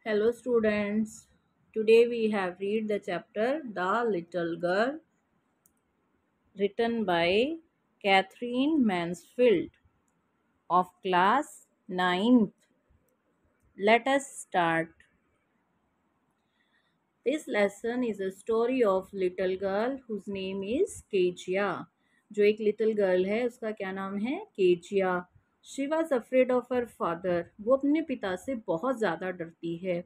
Hello students. Today we have read the chapter The Little Girl written by Catherine Mansfield of class ninth. Let us start. This lesson is a story of little girl whose name is Kezia. जो एक little girl है उसका क्या नाम है Kezia. She was afraid of her father. वो अपने पिता से बहुत ज़्यादा डरती है.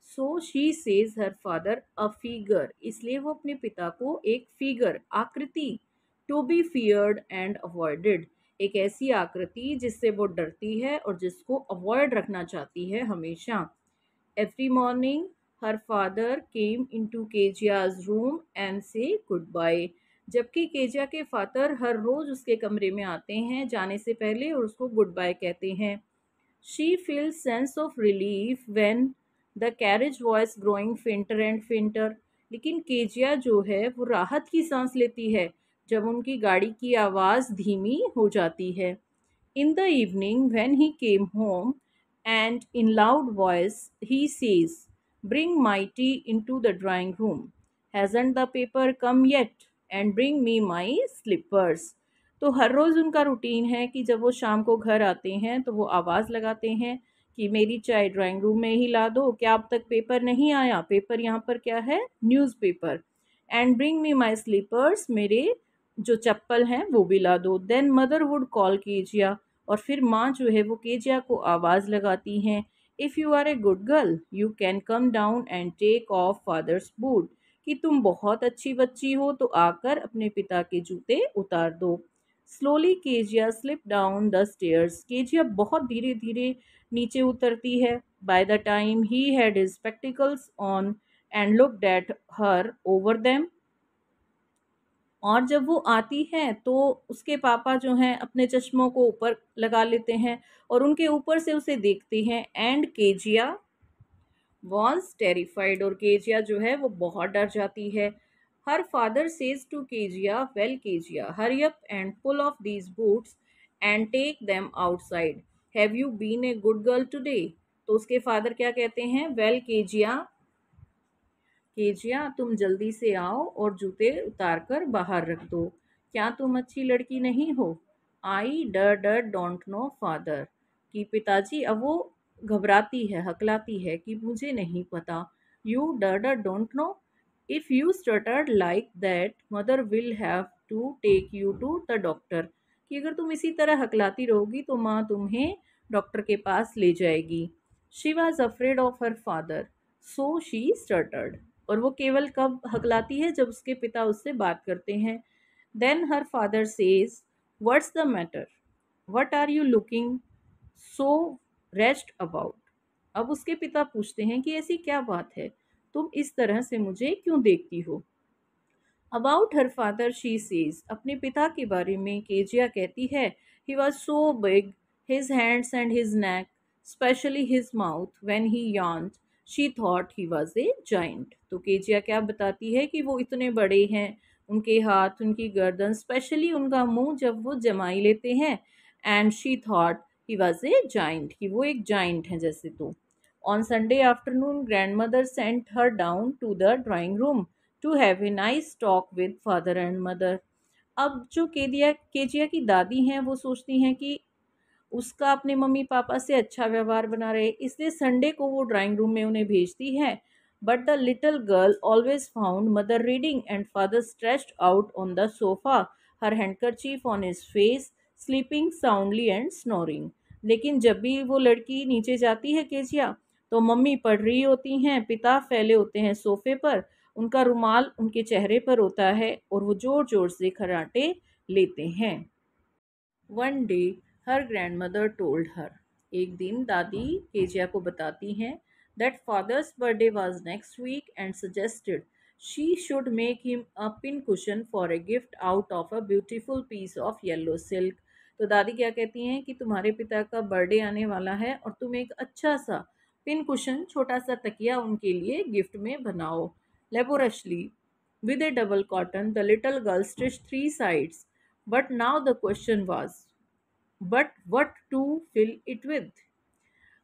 So she sees her father a figure. इसलिए वो अपने पिता को एक फिगर आकृति to be feared and avoided. एक ऐसी आकृति जिससे वो डरती है और जिसको अवॉइड रखना चाहती है हमेशा. Every morning, her father came into Kejia's room and say goodbye. जबकि केजिया के फादर हर रोज उसके कमरे में आते हैं जाने से पहले और उसको गुड बाय कहते हैं. She feels sense of relief when the carriage voice growing फेंटर and फेंटर. लेकिन केजिया जो है वो राहत की सांस लेती है जब उनकी गाड़ी की आवाज़ धीमी हो जाती है. In the evening, when he came home, and in loud voice he says, "Bring my tea into the drawing room. Hasn't the paper come yet? And bring me my slippers." तो हर रोज़ उनका रूटीन है कि जब वो शाम को घर आते हैं तो वो आवाज़ लगाते हैं कि मेरी चाय ड्राइंग रूम में ही ला दो. क्या अब तक पेपर नहीं आया? पेपर यहाँ पर क्या है? Newspaper. And bring me my slippers. मेरे जो चप्पल हैं वो भी ला दो. Then mother would call Kezia. और फिर माँ जो है वो केजिया को आवाज़ लगाती हैं. If you are a good girl you can come down and take off father's boot. कि तुम बहुत अच्छी बच्ची हो तो आकर अपने पिता के जूते उतार दो. Slowly Kezia slip down the stairs. Kezia बहुत धीरे धीरे नीचे उतरती है. By the time he had his spectacles on and looked at her over them. और जब वो आती है तो उसके पापा जो हैं अपने चश्मों को ऊपर लगा लेते हैं और उनके ऊपर से उसे देखते हैं. And Kezia was terrified. और केजिया जो है वो बहुत डर जाती है. Her father says to Kezia, well Kezia, hurry up and pull off these boots and take them outside. Have you been a good girl today. तो उसके फादर क्या कहते हैं? वेल केजिया, केजिया तुम जल्दी से आओ और जूते उतार कर बाहर रख दो. क्या तुम अच्छी लड़की नहीं हो? आई डर डर डोंट नो फादर. कि पिताजी. अब वो घबराती है, हकलाती है कि मुझे नहीं पता. You d d don't know. If you stuttered like that mother will have to take you to the doctor. कि अगर तुम इसी तरह हकलाती रहोगी तो माँ तुम्हें डॉक्टर के पास ले जाएगी. She was afraid of her father so she stuttered. और वो केवल कब हकलाती है? जब उसके पिता उससे बात करते हैं. Then her father says, what's the matter? What are you looking so rest about. अब उसके पिता पूछते हैं कि ऐसी क्या बात है, तुम इस तरह से मुझे क्यों देखती हो. About her father she says. अपने पिता के बारे में केजिया कहती है. He was so big, his hands and his neck, specially his mouth when he yawned. She thought he was a giant. तो केजिया क्या बताती है कि वो इतने बड़े हैं. उनके हाथ, उनकी गर्दन, स्पेशली उनका मुंह जब वो जमाई लेते हैं. And she thought he was a giant. कि वो एक जाइंट हैं जैसे. तो on Sunday afternoon grandmother sent her down to the drawing room to have a nice talk with father and mother. अब जो केजिया की दादी हैं वो सोचती हैं कि उसका अपने मम्मी पापा से अच्छा व्यवहार बना रहे, इसलिए संडे को वो ड्राइंग रूम में उन्हें भेजती है. But the little girl always found mother reading and father stretched out on the sofa, her handkerchief on his face, sleeping soundly and snoring. लेकिन जब भी वो लड़की नीचे जाती है केजिया, तो मम्मी पढ़ रही होती हैं, पिता फैले होते हैं सोफे पर, उनका रुमाल उनके चेहरे पर होता है और वो जोर जोर से खर्राटे लेते हैं. One day her grandmother told her. एक दिन दादी केजिया को बताती हैं that father's birthday was next week and suggested she should make him a pin cushion for a gift out of a beautiful piece of yellow silk. तो दादी क्या कहती हैं कि तुम्हारे पिता का बर्थडे आने वाला है और तुम एक अच्छा सा पिन कुशन, छोटा सा तकिया उनके लिए गिफ्ट में बनाओ. लेबोरशली with a double cotton, the little girl stitched three sides. But now the question was, but what to fill it with?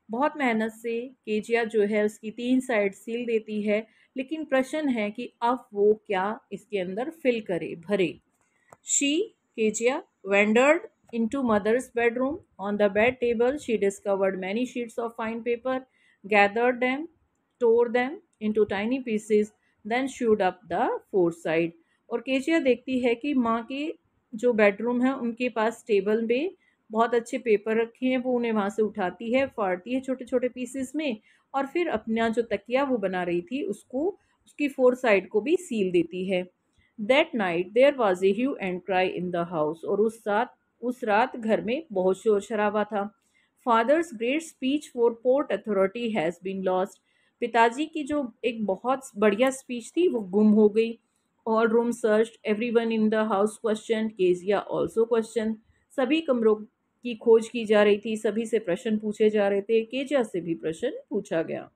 बहुत मेहनत से केजिया जो है उसकी 3 साइड सील देती है, लेकिन प्रश्न है कि अब वो क्या इसके अंदर फिल करे, भरे। She, Kezia, wandered into mother's bedroom. On the bed table, she discovered many sheets of fine paper, gathered them, tore them into tiny pieces, then sewed up the four side. और Kezia देखती है कि माँ के जो bedroom है उनके पास table में बहुत अच्छे पेपर रखे हैं, वो उन्हें वहाँ से उठाती है, फाड़ती है छोटे छोटे पीसेस में, और फिर अपना जो तकिया वो बना रही थी उसको, उसकी फोर साइड को भी सील देती है। That night there was a hue and cry in the house, और उस रात घर में बहुत शोर शराबा था। Father's great speech for port authority has been lost, पिताजी की जो एक बहुत बढ़िया स्पीच थी वो गुम हो गई। All room search, everyone in the house question, Kezia also question, सभी कमरों की खोज की जा रही थी, सभी से प्रश्न पूछे जा रहे थे, केजिया से भी प्रश्न पूछा गया।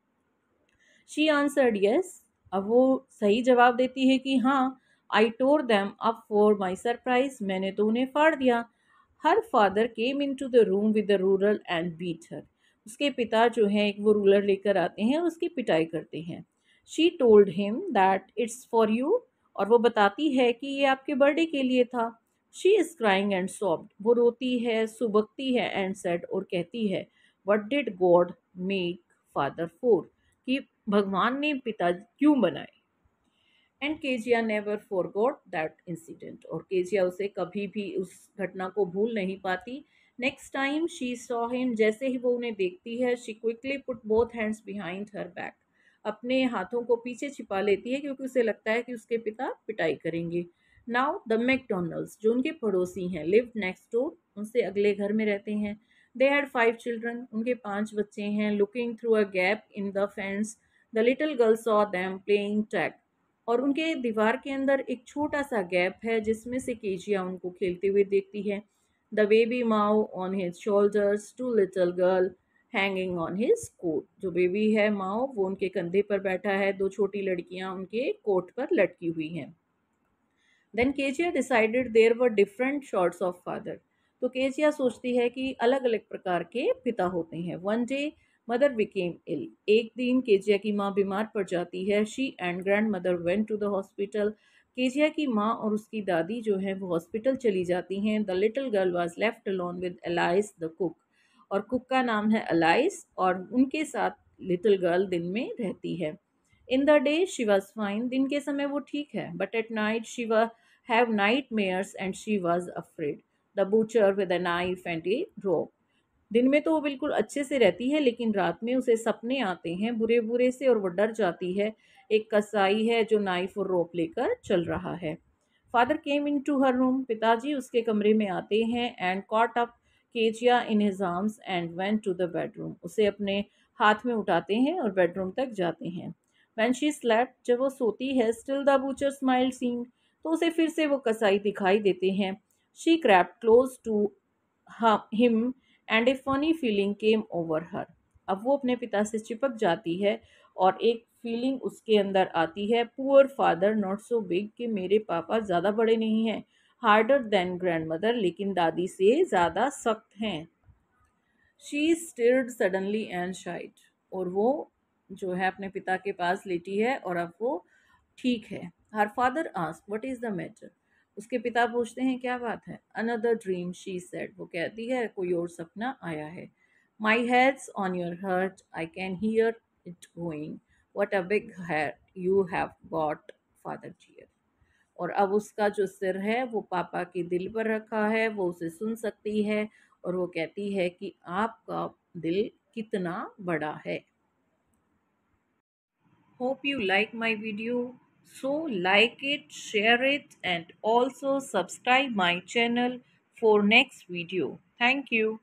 शी आंसर्ड यस, अब वो सही जवाब देती है कि हाँ। I tore them up for my surprise, मैंने तो उन्हें फाड़ दिया। Her father came in to the room with the ruler and beat her, उसके पिता जो हैं एक वो रूलर लेकर आते हैं और उसकी पिटाई करते हैं। She told him that it's for you, और वो बताती है कि ये आपके बर्थडे के लिए था। She is crying and soft, वो रोती है, सुबकती है, एंड सेड, और कहती है, what did God make father for, कि भगवान ने पिता क्यों बनाए। And Kezia never forgot that incident, और केजिया उसे कभी भी उस घटना को भूल नहीं पाती। Next time she saw him, जैसे ही वो उन्हें देखती है, she quickly put both hands behind her back, अपने हाथों को पीछे छिपा लेती है क्योंकि उसे लगता है कि उसके पिता पिटाई करेंगे। नाउ द मैकडोनल्ड्स, जो उनके पड़ोसी हैं, लिव नेक्स्ट डोर, उनसे अगले घर में रहते हैं। दे हैड 5 चिल्ड्रन, उनके 5 बच्चे हैं। Looking through a gap in the fence, the little girl saw them playing tag, और उनके दीवार के अंदर एक छोटा सा गैप है जिसमें से केजिया उनको खेलते हुए देखती है। The baby Mao on his shoulders, two little girl hanging on his coat, जो बेबी है माओ वो उनके कंधे पर बैठा है, 2 छोटी लड़कियां उनके कोट पर लटकी हुई हैं। Then Kezia decided there were different sorts of father, तो केजिया सोचती है कि अलग अलग प्रकार के पिता होते हैं। One day mother became ill, एक दिन केजिया की माँ बीमार पड़ जाती है। She and grandmother went to the hospital, Kezia की माँ और उसकी दादी जो है वो हॉस्पिटल चली जाती हैं। The little girl was left alone with alias the cook, और कुक का नाम है अलाइस, और उनके साथ लिटिल गर्ल दिन में रहती है। In the day she was fine, दिन के समय वो ठीक है, but at night she have nightmares and she was afraid. The butcher with a knife and a rope. दिन में तो वो बिल्कुल अच्छे से रहती है, लेकिन रात में उसे सपने आते हैं बुरे बुरे से, और वो डर जाती है। एक कसाई है जो नाइफ और रोप लेकर चल रहा है। Father came in to her room, पिताजी उसके कमरे में आते हैं। And caught up Kezia in his arms and went to the bedroom, उसे अपने हाथ में उठाते हैं और बेडरूम तक जाते हैं। When she slept, जब वो सोती है, still the butcher smiled seemed, तो उसे फिर से वो कसाई दिखाई देते हैं। She crept close to him and a funny feeling came over her. अब वो अपने पिता से चिपक जाती है और एक फीलिंग उसके अंदर आती है, poor father not so big, कि मेरे पापा ज़्यादा बड़े नहीं हैं, हार्डर देन ग्रैंड मदर, लेकिन दादी से ज़्यादा सख्त हैं। She stirred suddenly and shied, और वो जो है अपने पिता के पास लेटी है और अब वो ठीक है। Her father ask what is the matter, उसके पिता पूछते हैं क्या बात है। अनदर ड्रीम शी सेड, वो कहती है कोई और सपना आया है। My head's on your heart, I can hear it going, what a big head you have got father dear, और अब उसका जो सिर है वो पापा के दिल पर रखा है, वो उसे सुन सकती है, और वो कहती है कि आपका दिल कितना बड़ा है। Hope you like my video. So like it, share it, and also subscribe my channel for next video. Thank you.